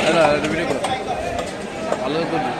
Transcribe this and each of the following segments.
ভালো করবি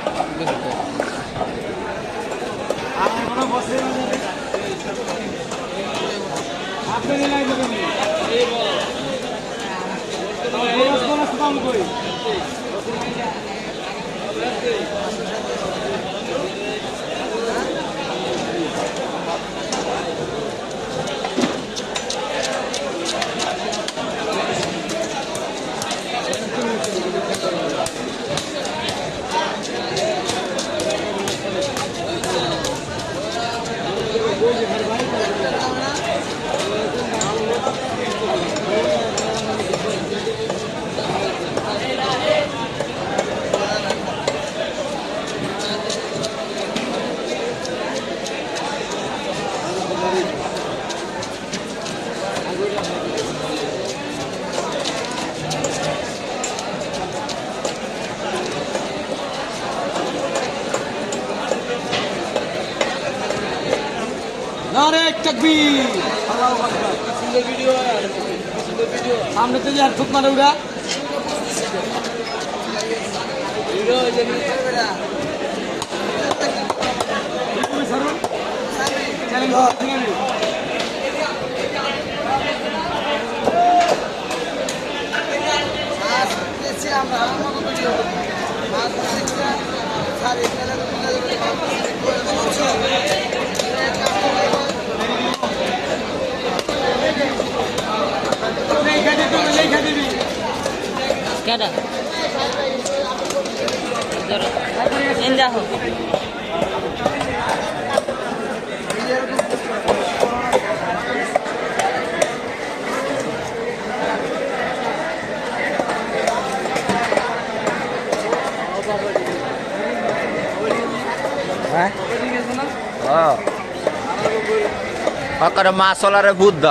नारे तकबीर अल्लाहू अकबर সুন্দর ভিডিও সুন্দর ভিডিও सामने से यार थूक मारे उड़ा ভিডিও জানি কেডা ইন্দা হোক అక్కడ మా సోలారే బుద్ధ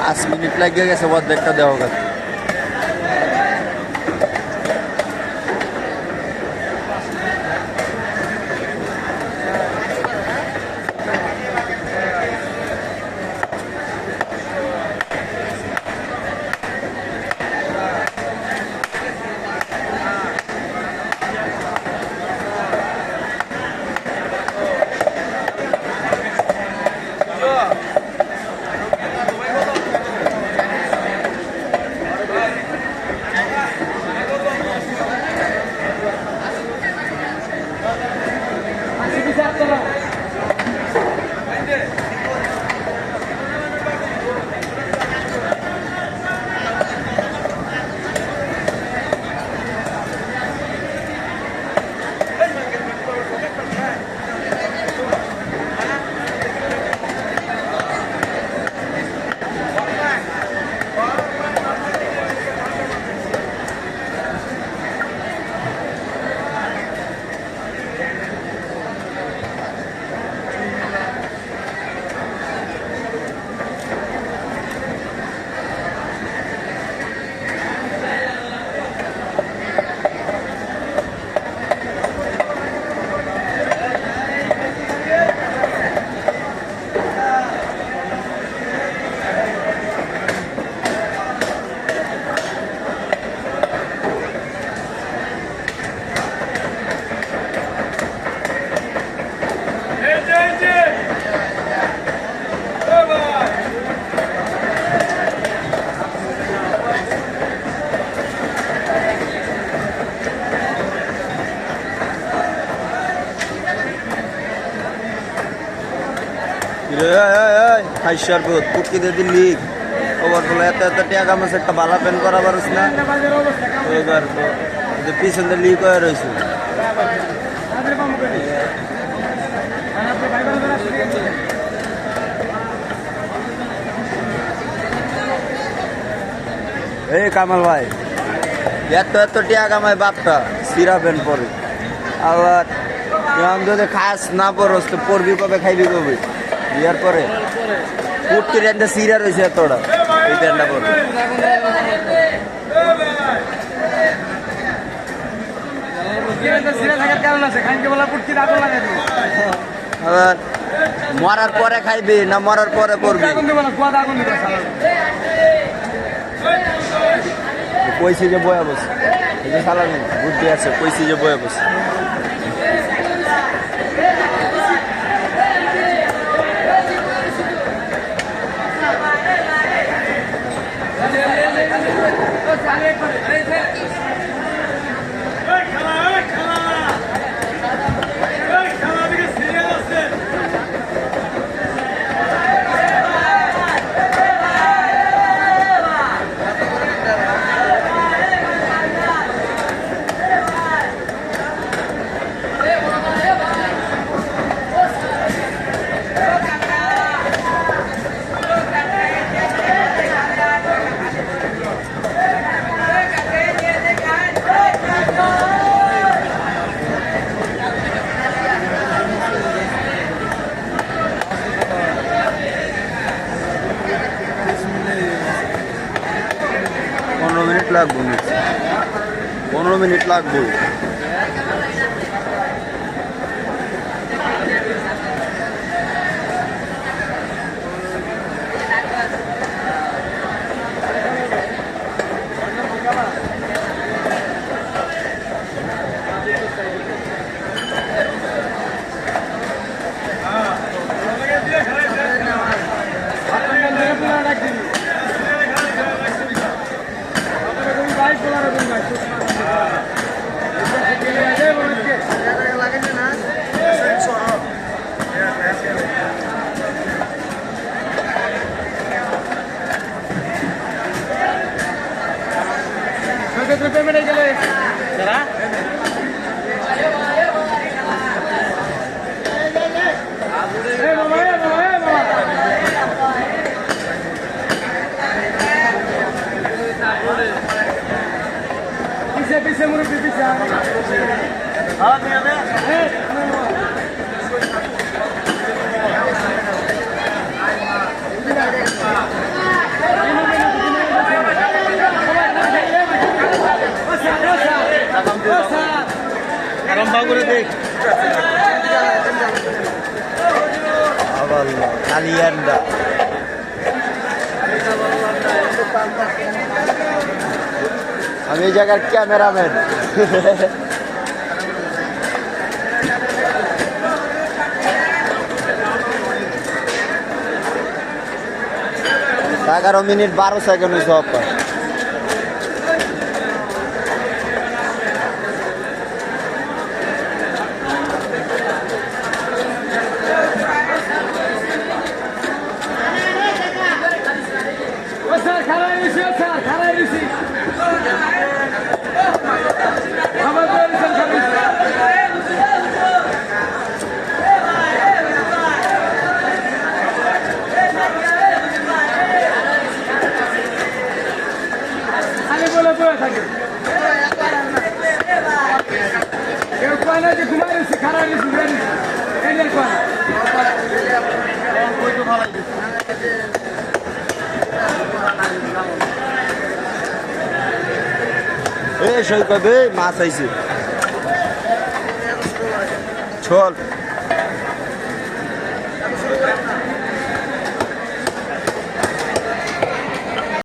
5 মিনিট লাগিয়ে গেছে অর্ধেকটা দেওয়া গেছে। খাই শরবত পুটকিতে দিল্লি ওভার বলে এত এত টাকা মাছ একটা বালা প্যান করা পারস না এবার তো পিছন লিক হয়ে রয়েছে। এই কামাল ভাই এত এত টাকা কামায় বাপটা সিরা প্যান পরে আবার যদি খাস না পরস তো পড়বি কবে খাইবি কবে বিয়ার পরে পুটকির একটা সিরা রয়েছে এতটা এই প্যানটা পরে আবার মরার পরে খাইবি না মরার পরে পড়বি কইছি যে বয়া বসে এই যে সালামি বুদ্ধি আছে কইছি যে বয়া বসে লাগবো 15 মিনিট লাগবে। পেমেন্টে গেলে पीछे पीछे मुर्गी पीछे हाँ नहीं করে দেখ আবার খালি আন্ডা আমি এই জায়গার ক্যামেরাম্যান এগারো মিনিট 12 সেকেন্ড হয়েছে অফার ও স্যার খারাপ হয়েছি ও স্যার খারাপ হয়েছি আমার তো স্যার খারাপ আমি বলে বলে থাকি কেউ কয় না যে ঘুমাই রয়েছি খারাপ রয়েছি এদের কয় এ সই কবে মাছ আইছে ছোল